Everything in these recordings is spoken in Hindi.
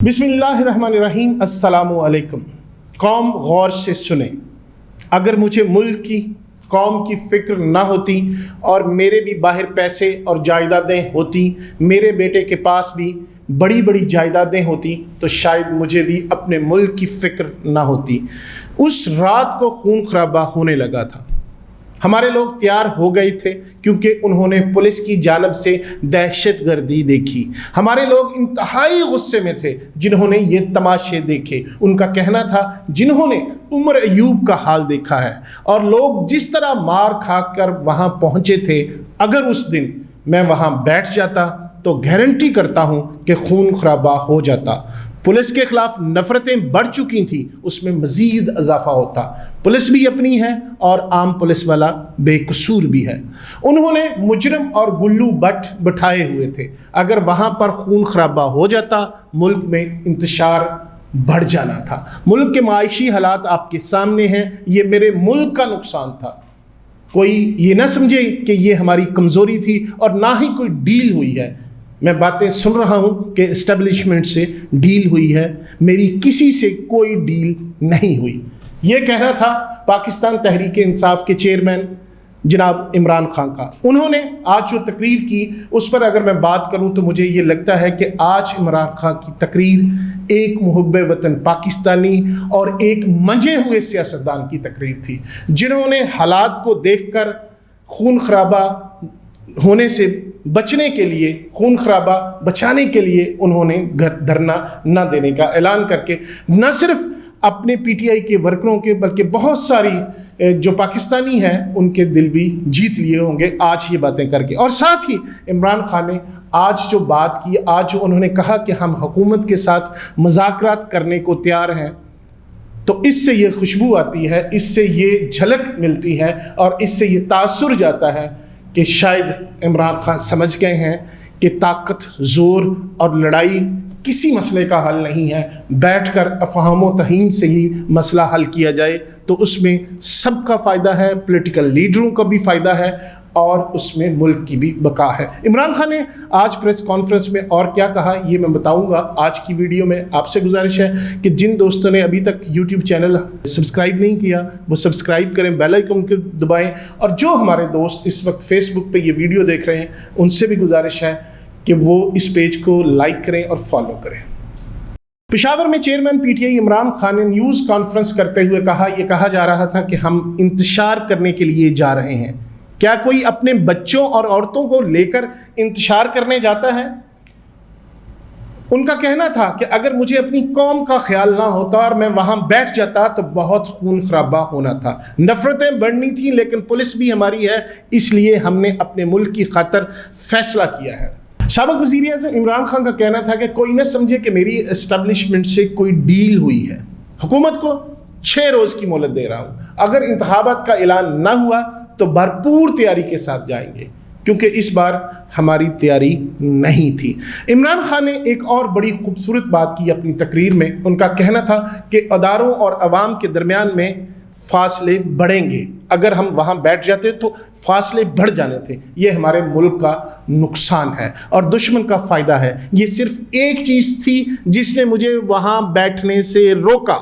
बिस्मिल्लाहिर्रहमानिर्रहीम। अस्सलामु अलैकुम। कौम गौर से सुने, अगर मुझे मुल्क की कौम की फ़िक्र ना होती और मेरे भी बाहर पैसे और जायदादें होती, मेरे बेटे के पास भी बड़ी बड़ी जायदादें होती, तो शायद मुझे भी अपने मुल्क की फ़िक्र ना होती। उस रात को खून खराबा होने लगा था। हमारे लोग तैयार हो गए थे क्योंकि उन्होंने पुलिस की जानिब से दहशतगर्दी देखी। हमारे लोग इंतहाई गुस्से में थे जिन्होंने ये तमाशे देखे। उनका कहना था जिन्होंने उमर अयूब का हाल देखा है और लोग जिस तरह मार खा कर वहाँ पहुँचे थे, अगर उस दिन मैं वहाँ बैठ जाता तो गारंटी करता हूँ कि खून खराबा हो जाता। पुलिस के खिलाफ नफ़रतें बढ़ चुकी थी, उसमें मज़ीद इजाफा होता। पुलिस भी अपनी है और आम पुलिस वाला बेकसूर भी है। उन्होंने मुजरिम और गुल्लू बट बिठाए हुए थे। अगर वहाँ पर खून खराबा हो जाता, मुल्क में इंतशार बढ़ जाना था। मुल्क के मायशी हालात आपके सामने हैं। ये मेरे मुल्क का नुकसान था। कोई ये ना समझे कि ये हमारी कमज़ोरी थी और ना ही कोई डील हुई है। मैं बातें सुन रहा हूँ कि इस्टेब्लिशमेंट से डील हुई है, मेरी किसी से कोई डील नहीं हुई। ये कहना था पाकिस्तान तहरीक इंसाफ के चेयरमैन जनाब इमरान खान का। उन्होंने आज जो तकरीर की उस पर अगर मैं बात करूँ तो मुझे ये लगता है कि आज इमरान खान की तकरीर एक मुहब्बे वतन पाकिस्तानी और एक मंजे हुए सियासतदान की तकरीर थी, जिन्होंने हालात को देखकर खून खराबा होने से बचने के लिए, खून खराबा बचाने के लिए उन्होंने धरना न देने का ऐलान करके न सिर्फ अपने पीटीआई के वर्करों के बल्कि बहुत सारी जो पाकिस्तानी हैं उनके दिल भी जीत लिए होंगे आज ये बातें करके। और साथ ही इमरान खान ने आज जो बात की, आज जो उन्होंने कहा कि हम हुकूमत के साथ मुज़ाकरात करने को तैयार हैं, तो इससे ये खुशबू आती है, इससे ये झलक मिलती है और इससे ये तासुर जाता है कि शायद इमरान खान समझ गए हैं कि ताकत, ज़ोर और लड़ाई किसी मसले का हल नहीं है। बैठकर अफ़हाम व तफ़हीम से ही मसला हल किया जाए तो उसमें सबका फ़ायदा है, पॉलिटिकल लीडरों का भी फ़ायदा है और उसमें मुल्क की भी बका है। इमरान खान ने आज प्रेस कॉन्फ्रेंस में और क्या कहा ये मैं बताऊंगा आज की वीडियो में। आपसे गुजारिश है कि जिन दोस्तों ने अभी तक यूट्यूब चैनल सब्सक्राइब नहीं किया वो सब्सक्राइब करें, बेल आइकन को दबाएं, और जो हमारे दोस्त इस वक्त फेसबुक पे ये वीडियो देख रहे हैं उनसे भी गुजारिश है कि वो इस पेज को लाइक करें और फॉलो करें। पेशावर में चेयरमैन पीटीआई इमरान खान ने न्यूज़ कॉन्फ्रेंस करते हुए कहा जा रहा था कि हम इंतशार करने के लिए जा रहे हैं। क्या कोई अपने बच्चों और औरतों को लेकर इंतशार करने जाता है? उनका कहना था कि अगर मुझे अपनी कौम का ख्याल ना होता और मैं वहां बैठ जाता तो बहुत खून खराबा होना था। नफरतें बढ़नी थी, लेकिन पुलिस भी हमारी है, इसलिए हमने अपने मुल्क की खातिर फैसला किया है। साबिक वज़ीर आज़म इमरान खान का कहना था कि कोई ना समझे कि मेरी एस्टेब्लिशमेंट से कोई डील हुई है। हुकूमत को 6 रोज़ की मोहलत दे रहा हूँ। अगर इंतखाबात का ऐलान ना हुआ तो भरपूर तैयारी के साथ जाएंगे, क्योंकि इस बार हमारी तैयारी नहीं थी। इमरान खान ने एक और बड़ी खूबसूरत बात की अपनी तकरीर में। उनका कहना था कि अदारों और अवाम के दरमियान में फासले बढ़ेंगे। अगर हम वहाँ बैठ जाते तो फासले बढ़ जाने थे। ये हमारे मुल्क का नुकसान है और दुश्मन का फ़ायदा है। ये सिर्फ एक चीज़ थी जिसने मुझे वहाँ बैठने से रोका।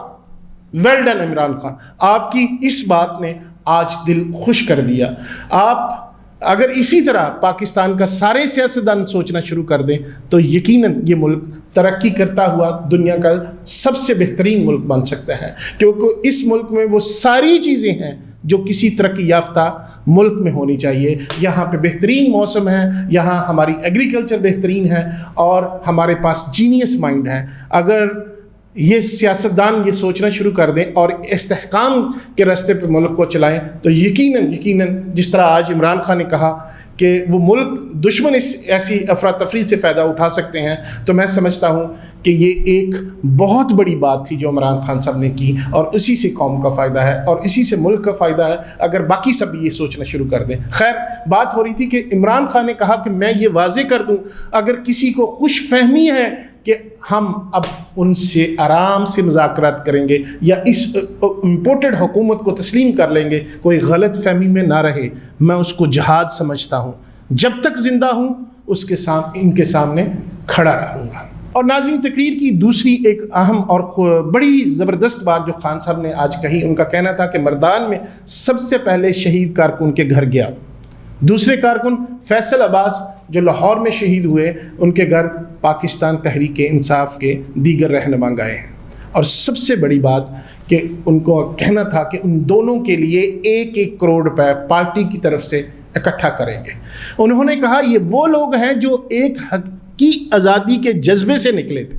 वेल डन इमरान खान, आपकी इस बात ने आज दिल खुश कर दिया। आप अगर इसी तरह पाकिस्तान का सारे सियासतदान सोचना शुरू कर दें तो यकीनन ये मुल्क तरक्की करता हुआ दुनिया का सबसे बेहतरीन मुल्क बन सकता है, क्योंकि इस मुल्क में वो सारी चीज़ें हैं जो किसी तरक्की याफ्ता मुल्क में होनी चाहिए। यहाँ पे बेहतरीन मौसम है, यहाँ हमारी एग्रीकल्चर बेहतरीन है और हमारे पास जीनियस माइंड है। अगर ये सियासतदान ये सोचना शुरू कर दें और इस्तेहकाम के रास्ते पे मुल्क को चलाएं तो यकीनन जिस तरह आज इमरान खान ने कहा कि वो मुल्क दुश्मन इस ऐसी अफरा तफरी से फ़ायदा उठा सकते हैं, तो मैं समझता हूँ कि ये एक बहुत बड़ी बात थी जो इमरान खान साहब ने की और इसी से कौम का फ़ायदा है और इसी से मुल्क का फ़ायदा है अगर बाकी सब ये सोचना शुरू कर दें। खैर, बात हो रही थी कि इमरान खान ने कहा कि मैं ये वाज़े कर दूँ, अगर किसी को खुश फहमी है कि हम अब उनसे आराम से मुज़ाकरात करेंगे या इस इम्पोर्टेड हुकूमत को तस्लीम कर लेंगे, कोई गलत फहमी में ना रहे, मैं उसको जहाद समझता हूँ। जब तक ज़िंदा हूँ उसके इनके सामने खड़ा रहूँगा। और नाज़रीन, तकरीर की दूसरी एक अहम और बड़ी ज़बरदस्त बात जो खान साहब ने आज कही, उनका कहना था कि मर्दान में सबसे पहले शहीद कारकुन के घर गया। दूसरे कारकुन फैसल अब्बास जो लाहौर में शहीद हुए, उनके घर पाकिस्तान तहरीक इंसाफ के दीगर रहनुमा गए हैं। और सबसे बड़ी बात कि उनको कहना था कि उन दोनों के लिए 1-1 करोड़ रुपए पार्टी की तरफ से इकट्ठा करेंगे। उन्होंने कहा ये वो लोग हैं जो एक हक की आज़ादी के जज्बे से निकले थे।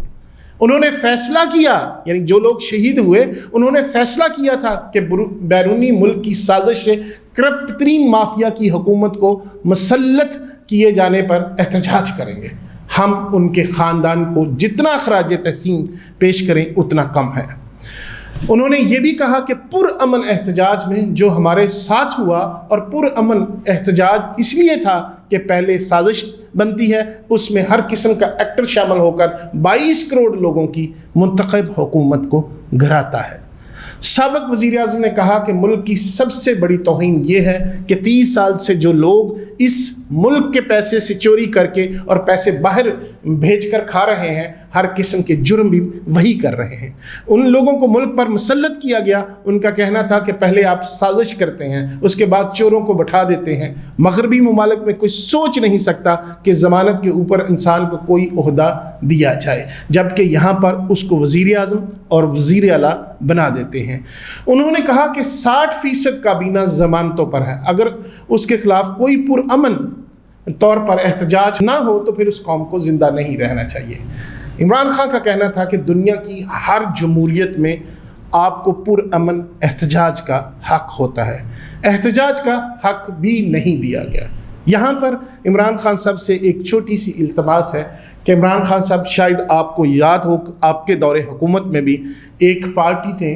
उन्होंने फैसला किया, यानी जो लोग शहीद हुए उन्होंने फैसला किया था कि बैरूनी मुल्क की साजिश से करप्ट तरीन माफिया की हुकूमत को मुसल्लत किए जाने पर एहतजाज करेंगे। हम उनके ख़ानदान को जितना खराज तहसीन पेश करें उतना कम है। उन्होंने ये भी कहा कि पुरअमन एहतजाज में जो हमारे साथ हुआ, और पुरअमन एहतजाज इसलिए था कि पहले साजिश बनती है, उसमें हर किस्म का एक्टर शामिल होकर 22 करोड़ लोगों की मुंतखब हुकूमत को गिराता है। साबिक़ वज़ीर आज़म ने कहा कि मुल्क की सबसे बड़ी तौहीन ये है कि 30 साल से जो लोग इस मुल्क के पैसे से चोरी करके और पैसे बाहर भेजकर खा रहे हैं, हर किस्म के जुर्म भी वही कर रहे हैं। उन लोगों को मुल्क पर मुसल्लत किया गया। उनका कहना था कि पहले आप साजिश करते हैं, उसके बाद चोरों को बैठा देते हैं। मगरबी ममालिक में कोई सोच नहीं सकता कि ज़मानत के ऊपर इंसान को कोई ओहदा दिया जाए, जबकि यहाँ पर उसको वज़ीर आज़म और वज़ीर आला बना देते हैं। उन्होंने कहा कि 60% काबीना ज़मानतों पर है, अगर उसके ख़िलाफ़ कोई पुरअमन तौर पर एहतजाज ना हो तो फिर उस कौम को ज़िंदा नहीं रहना चाहिए। इमरान खान का कहना था कि दुनिया की हर जमहूरियत में आपको पुरअमन एहतजाज का हक होता है, एहतजाज का हक भी नहीं दिया गया। यहाँ पर इमरान खान साहब से एक छोटी सी इल्तमास है कि इमरान खान साहब, शायद आपको याद हो, आपके दौरे हुकूमत में भी एक पार्टी थे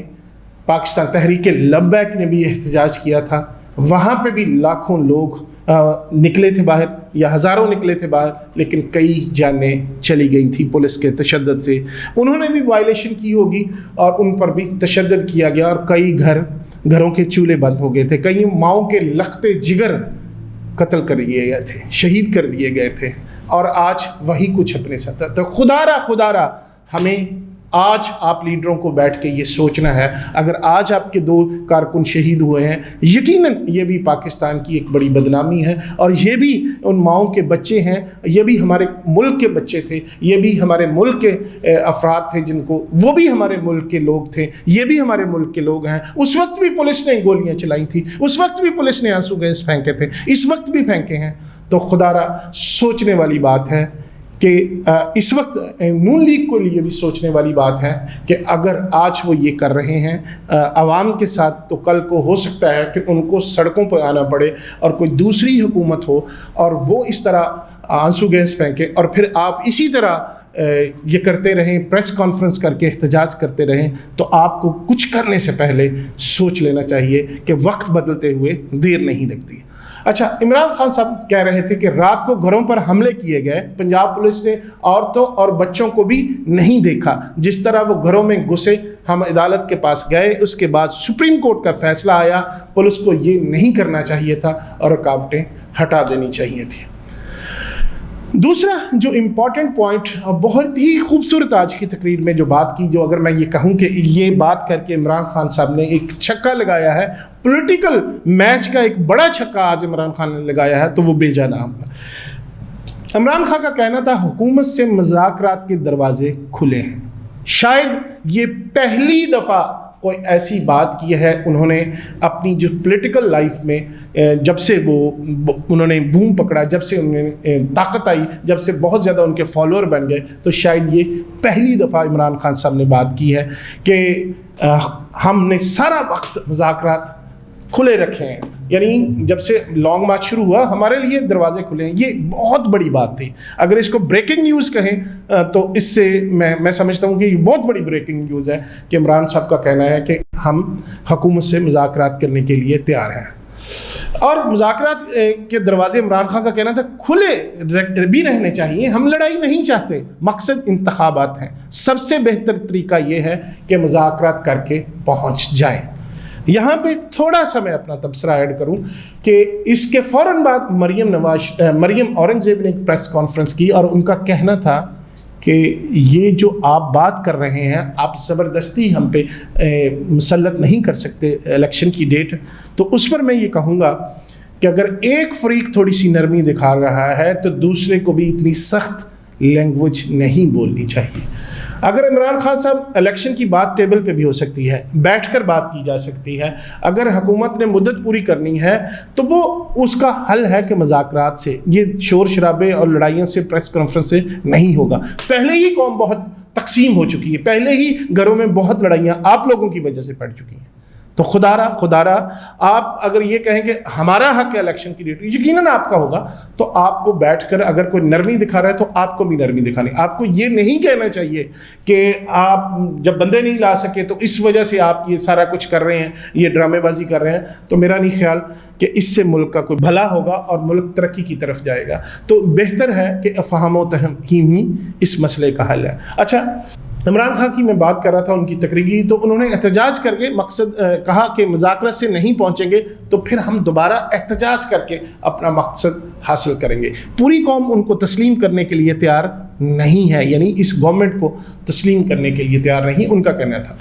पाकिस्तान तहरीक लब्बैक ने भी एहतजाज किया था। वहाँ पे भी लाखों लोग निकले थे बाहर, या हज़ारों निकले थे बाहर, लेकिन कई जानें चली गई थी पुलिस के तशद्दुद से। उन्होंने भी वायलेशन की होगी और उन पर भी तशद्दुद किया गया, और कई घरों के चूल्हे बंद हो गए थे, कई माओं के लखते जिगर कत्ल कर दिए गए थे, शहीद कर दिए गए थे, और आज वही कुछ अपने साथ। तो खुदारा हमें आज आप लीडरों को बैठ के ये सोचना है, अगर आज आपके 2 कारकुन शहीद हुए हैं, यकीनन ये भी पाकिस्तान की एक बड़ी बदनामी है, और ये भी उन माओं के बच्चे हैं, ये भी हमारे मुल्क के बच्चे थे, ये भी हमारे मुल्क के अफराद थे, जिनको वो भी हमारे मुल्क के लोग थे, ये भी हमारे मुल्क के लोग हैं। उस वक्त भी पुलिस ने गोलियाँ चलाई थी, उस वक्त भी पुलिस ने आंसू गैस फेंके थे, इस वक्त भी फेंके हैं। तो खुदारा सोचने वाली बात है कि इस वक्त नून लीग को लिए भी सोचने वाली बात है कि अगर आज वो ये कर रहे हैं आवाम के साथ, तो कल को हो सकता है कि उनको सड़कों पर आना पड़े और कोई दूसरी हुकूमत हो और वो इस तरह आंसू गैस फेंके, और फिर आप इसी तरह ये करते रहें, प्रेस कॉन्फ्रेंस करके एहतजाज करते रहें। तो आपको कुछ करने से पहले सोच लेना चाहिए कि वक्त बदलते हुए देर नहीं लगती। अच्छा, इमरान खान साहब कह रहे थे कि रात को घरों पर हमले किए गए, पंजाब पुलिस ने औरतों और बच्चों को भी नहीं देखा, जिस तरह वो घरों में घुसे हम अदालत के पास गए, उसके बाद सुप्रीम कोर्ट का फैसला आया, पुलिस को ये नहीं करना चाहिए था और रुकावटें हटा देनी चाहिए थी। दूसरा जो इम्पॉर्टेंट पॉइंट, बहुत ही खूबसूरत आज की तकरीर में जो बात की, जो अगर मैं ये कहूँ कि ये बात करके इमरान खान साहब ने एक छक्का लगाया है, पॉलिटिकल मैच का एक बड़ा छक्का आज इमरान खान ने लगाया है, तो वो बेजाना होगा। इमरान खान का कहना था हुकूमत से मुज़ाकरात के दरवाजे खुले हैं। शायद ये पहली दफ़ा कोई ऐसी बात की है उन्होंने अपनी जो पॉलिटिकल लाइफ में, जब से वो उन्होंने बूम पकड़ा, जब से उन्हें ताकत आई, जब से बहुत ज़्यादा उनके फॉलोअर बन गए, तो शायद ये पहली दफ़ा इमरान खान साहब ने बात की है कि हमने सारा वक्त मुज़ाकरात खुले रखे हैं, यानी जब से लॉन्ग मार्च शुरू हुआ हमारे लिए दरवाजे खुले हैं। ये बहुत बड़ी बात थी। अगर इसको ब्रेकिंग न्यूज़ कहें तो इससे मैं समझता हूँ कि ये बहुत बड़ी ब्रेकिंग न्यूज़ है कि इमरान साहब का कहना है कि हम हुकूमत से मुज़ाकरात करने के लिए तैयार हैं, और मुज़ाकरात के दरवाजे इमरान खान का कहना था खुले भी रहने चाहिए। हम लड़ाई नहीं चाहते, मकसद इंतखाबात हैं, सबसे बेहतर तरीका ये है कि मुज़ाकरात करके पहुँच जाएँ। यहाँ पे थोड़ा सा मैं अपना तबसरा ऐड करूँ कि इसके फ़ौरन बाद मरियम औरंगज़ेब ने एक प्रेस कॉन्फ्रेंस की और उनका कहना था कि ये जो आप बात कर रहे हैं, आप ज़बरदस्ती हम पे मुसल्लत नहीं कर सकते इलेक्शन की डेट। तो उस पर मैं ये कहूँगा कि अगर एक फरीक थोड़ी सी नरमी दिखा रहा है तो दूसरे को भी इतनी सख्त लैंग्वेज नहीं बोलनी चाहिए। अगर इमरान खान साहब इलेक्शन की बात टेबल पे भी हो सकती है, बैठकर बात की जा सकती है। अगर हुकूमत ने मुद्दत पूरी करनी है तो वो उसका हल है कि मुज़ाकरात से, ये शोर शराबे और लड़ाइयों से, प्रेस कॉन्फ्रेंस से नहीं होगा। पहले ही कौम बहुत तकसीम हो चुकी है, पहले ही घरों में बहुत लड़ाइयाँ आप लोगों की वजह से पड़ चुकी हैं। तो खुदारा आप अगर ये कहें कि हमारा हक है इलेक्शन की डेट, यकीनन आपका होगा, तो आपको बैठकर अगर कोई नरमी दिखा रहा है तो आपको भी नरमी दिखानी। आपको ये नहीं कहना चाहिए कि आप जब बंदे नहीं ला सके तो इस वजह से आप ये सारा कुछ कर रहे हैं, ये ड्रामेबाजी कर रहे हैं। तो मेरा नहीं ख्याल कि इससे मुल्क का कोई भला होगा और मुल्क तरक्की की तरफ जाएगा। तो बेहतर है कि अफ़हाम व तफ़हीम ही इस मसले का हल है। अच्छा, इमरान खान की मैं बात कर रहा था, उनकी तकरीर, तो उन्होंने एहतजाज करके मकसद कहा कि मुज़ाकरत से नहीं पहुँचेंगे तो फिर हम दोबारा एहतजाज करके अपना मकसद हासिल करेंगे। पूरी कौम उनको तस्लीम करने के लिए तैयार नहीं है, यानी इस गवर्नमेंट को तस्लीम करने के लिए तैयार नहीं, उनका कहना था।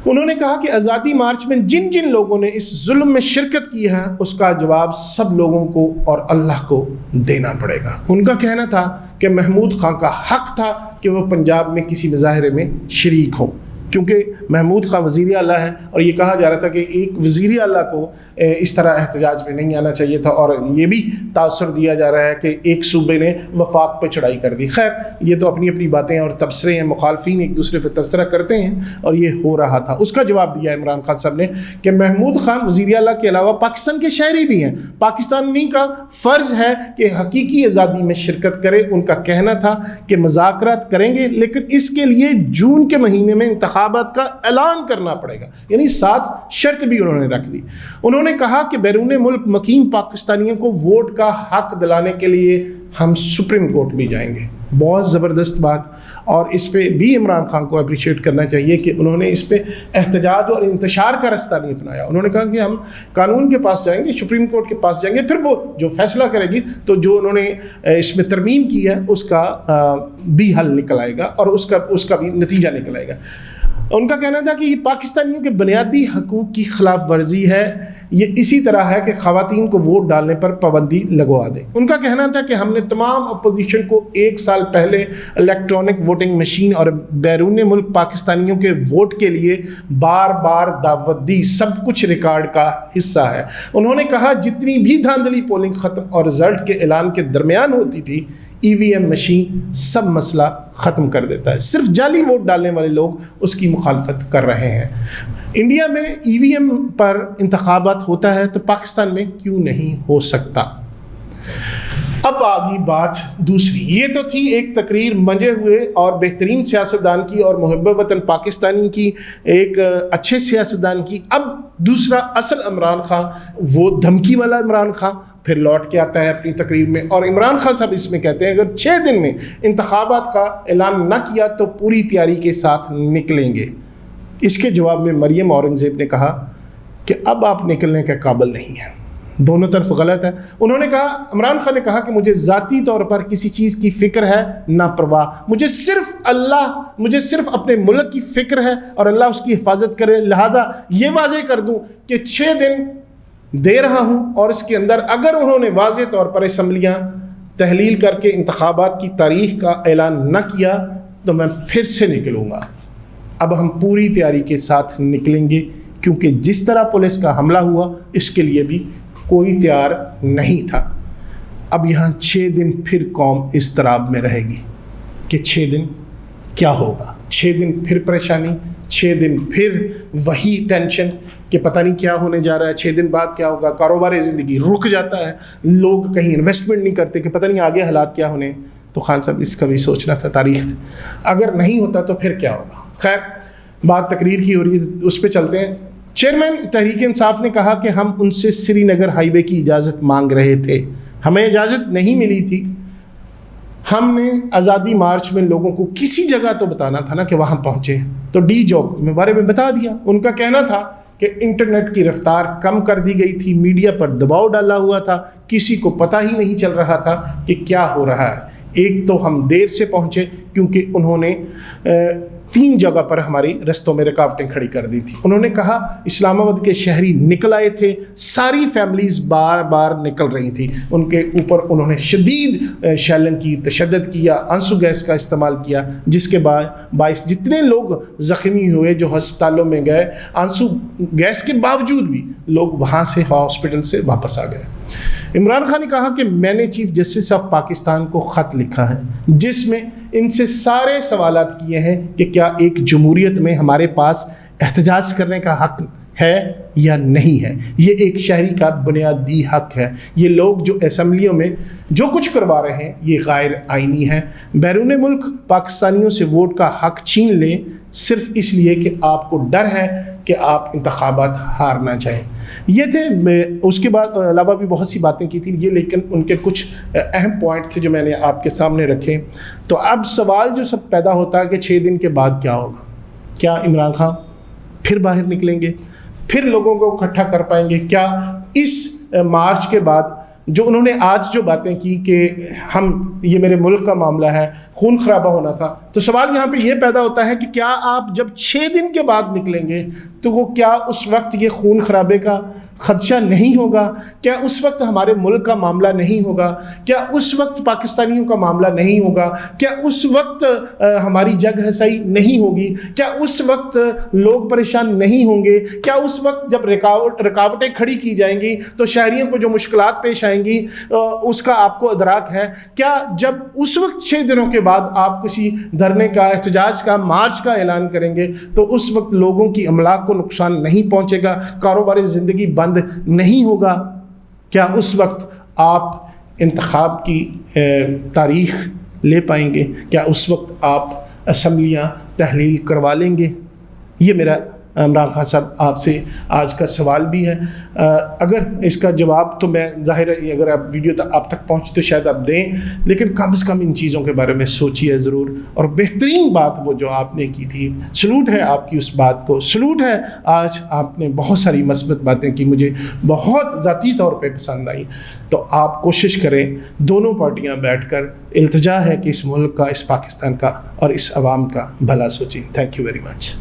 उन्होंने कहा कि आज़ादी मार्च में जिन जिन लोगों ने इस जुल्म में शिरकत की है उसका जवाब सब लोगों को और अल्लाह को देना पड़ेगा। उनका कहना था कि महमूद खान का हक था कि वह पंजाब में किसी मुजाहरे में शरीक हों, क्योंकि महमूद खान वज़ीर आला है और ये कहा जा रहा था कि एक वज़ीर आला को इस तरह एहतजाज में नहीं आना चाहिए था। और ये भी तासुर दिया जा रहा है कि एक सूबे ने वफाक पे चढ़ाई कर दी। खैर, ये तो अपनी अपनी बातें और तबसरे हैं, मुखालफीन एक दूसरे पर तबसरा करते हैं और ये हो रहा था। उसका जवाब दिया इमरान खान साहब ने कि महमूद खान वज़ीर आला के अलावा पाकिस्तान के शहरी भी हैं, पाकिस्तानी का फ़र्ज़ है कि हकीकी आज़ादी में शिरकत करे। उनका कहना था कि मुज़ाकरात करेंगे लेकिन इसके लिए जून के महीने में इंतखाबात का ऐलान करना पड़ेगा, यानी साथ शर्त भी उन्होंने रख दी। उन्होंने कहा कि बैरून मुल्क मकीम पाकिस्तानियों को वोट का हक दिलाने के लिए हम सुप्रीम कोर्ट भी जाएंगे। बहुत ज़बरदस्त बात, और इस पे भी इमरान खान को अप्रिशिएट करना चाहिए कि उन्होंने इस पे एहतजाज और इंतशार का रास्ता नहीं अपनाया। उन्होंने कहा कि हम कानून के पास जाएंगे, सुप्रीम कोर्ट के पास जाएंगे, फिर वो जो फैसला करेगी तो जो उन्होंने इसमें तरमीम की है उसका भी हल निकल आएगा और उसका भी नतीजा निकल आएगा। उनका कहना था कि ये पाकिस्तानियों के बुनियादी हकूक़ की खिलाफ वर्जी है। ये इसी तरह है कि ख़वातीन को वोट डालने पर पाबंदी लगवा दें। उनका कहना था कि हमने तमाम अपोजिशन को 1 साल पहले इलेक्ट्रॉनिक वोटिंग मशीन और बैरून मुल्क पाकिस्तानियों के वोट के लिए बार बार दावत दी, सब कुछ रिकॉर्ड का हिस्सा है। उन्होंने कहा जितनी भी धांधली पोलिंग ख़त्म और रिज़ल्ट के ऐलान के दरमियान होती थी, EVM मशीन सब मसला ख़त्म कर देता है। सिर्फ जाली वोट डालने वाले लोग उसकी मुखालफत कर रहे हैं। इंडिया में EVM पर इंतखाबात होता है तो पाकिस्तान में क्यों नहीं हो सकता? अब आ गई बात दूसरी। ये तो थी एक तकरीर मंजे हुए और बेहतरीन सियासतदान की और मुहब्ब वतन पाकिस्तानी की, एक अच्छे सियासतदान की। अब दूसरा असल इमरान खान, वो धमकी वाला इमरान खान फिर लौट के आता है अपनी तकरीर में, और इमरान खान साहब इसमें कहते हैं अगर 6 दिन में इंतखाबात का ऐलान न किया तो पूरी तैयारी के साथ निकलेंगे। इसके जवाब में मरियम औरंगज़ेब ने कहा कि अब आप निकलने के काबिल नहीं हैं। दोनों तरफ गलत है। उन्होंने कहा, इमरान खान ने कहा कि मुझे ज़ाती तौर पर किसी चीज़ की फ़िक्र है ना परवाह, मुझे सिर्फ अपने मुल्क की फ़िक्र है और अल्लाह उसकी हिफाजत करे। लिहाजा ये वाज़ेह कर दूँ कि 6 दिन दे रहा हूँ और इसके अंदर अगर उन्होंने वाज़ेह तौर पर असम्बलियाँ तहलील करके इंतखाबात की तारीख़ का ऐलान न किया तो मैं फिर से निकलूँगा। अब हम पूरी तैयारी के साथ निकलेंगे क्योंकि जिस तरह पुलिस का हमला हुआ इसके लिए भी कोई तैयार नहीं था। अब यहाँ 6 दिन फिर कौम इस तराब में रहेगी कि 6 दिन क्या होगा, 6 दिन फिर परेशानी, 6 दिन फिर वही टेंशन कि पता नहीं क्या होने जा रहा है, 6 दिन बाद क्या होगा। कारोबार ज़िंदगी रुक जाता है, लोग कहीं इन्वेस्टमेंट नहीं करते कि पता नहीं आगे हालात क्या होने। तो खान साहब इसका भी सोचना था, तारीख़ अगर नहीं होता तो फिर क्या होगा। खैर, बात तकरीर की हो रही है, उस पर चलते हैं। चेयरमैन तहरीक इंसाफ ने कहा कि हम उनसे श्रीनगर हाईवे की इजाज़त मांग रहे थे, हमें इजाज़त नहीं मिली थी। हमने आज़ादी मार्च में लोगों को किसी जगह तो बताना था ना कि वहाँ पहुँचे, तो डी चौक में बारे में बता दिया। उनका कहना था कि इंटरनेट की रफ्तार कम कर दी गई थी, मीडिया पर दबाव डाला हुआ था, किसी को पता ही नहीं चल रहा था कि क्या हो रहा है। एक तो हम देर से पहुँचे क्योंकि उन्होंने 3 जगह पर हमारी रस्तों में रुकावटें खड़ी कर दी थी। उन्होंने कहा इस्लामाबाद के शहरी निकल आए थे, सारी फैमिलीज़ बार बार निकल रही थी, उनके ऊपर उन्होंने शदीद शैलिंग की, तशद्दुद किया, आंसू गैस का इस्तेमाल किया, जिसके बायस जितने लोग ज़ख्मी हुए जो हस्पतालों में गए, आंसू गैस के बावजूद भी लोग वहाँ से हॉस्पिटल से वापस आ गए। इमरान खान ने कहा कि मैंने चीफ जस्टिस ऑफ पाकिस्तान को ख़त लिखा है जिसमें इनसे सारे सवालात किए हैं कि क्या एक जमहूरियत में हमारे पास एहतजाज करने का हक है या नहीं है। ये एक शहरी का बुनियादी हक है। ये लोग जो असम्बलियों में जो कुछ करवा रहे हैं ये गैर आइनी है। बैरून मुल्क पाकिस्तानियों से वोट का हक छीन लें सिर्फ इसलिए कि आपको डर है कि आप इंतखाबात हार ना जाएं। ये थे, उसके बाद अलावा भी बहुत सी बातें की थी ये, लेकिन उनके कुछ अहम पॉइंट थे जो मैंने आपके सामने रखे। तो अब सवाल जो सब पैदा होता है कि 6 दिन के बाद क्या होगा। क्या इमरान खान फिर बाहर निकलेंगे, फिर लोगों को इकट्ठा कर पाएंगे? क्या इस मार्च के बाद जो उन्होंने आज जो बातें की कि ये मेरे मुल्क का मामला है, खून खराबा होना था, तो सवाल यहाँ पे ये पैदा होता है कि क्या आप जब 6 दिन के बाद निकलेंगे तो वो क्या उस वक्त ये खून खराबे का खदशा नहीं होगा? क्या उस वक्त हमारे मुल्क का मामला नहीं होगा? क्या उस वक्त पाकिस्तानियों का मामला नहीं होगा? क्या उस वक्त हमारी जग हसाई नहीं होगी? क्या उस वक्त लोग परेशान नहीं होंगे? क्या उस वक्त जब रुकावटें खड़ी की जाएंगी तो शहरियों को जो मुश्किलात पेश आएंगी उसका आपको अदराक है? क्या जब उस वक्त 6 दिनों के बाद आप किसी धरने का, एहतजाज का, मार्च का ऐलान करेंगे तो उस वक्त लोगों की अमलाक को नुकसान नहीं पहुँचेगा, कारोबारी ज़िंदगी बंद नहीं होगा? क्या उस वक्त आप इंतखाब की तारीख ले पाएंगे? क्या उस वक्त आप असम्बलियाँ तहलील करवा लेंगे? ये मेरा इमरान खान साहब आपसे आज का सवाल भी है। अगर इसका जवाब तो मैं ज़ाहिर है अगर आप वीडियो तक आप तक पहुँच तो शायद आप दें, लेकिन कम से कम इन चीज़ों के बारे में सोचिए ज़रूर। और बेहतरीन बात वो जो आपने की थी, सलूट है आपकी उस बात को, सलूट है। आज आपने बहुत सारी मस्बत बातें की, मुझे बहुत ज़ाती तौर पे पसंद आई। तो आप कोशिश करें, दोनों पार्टियाँ बैठ कर, इल्तिजा है कि इस मुल्क का, इस पाकिस्तान का और इस अवाम का भला सोचें। Thank you very much.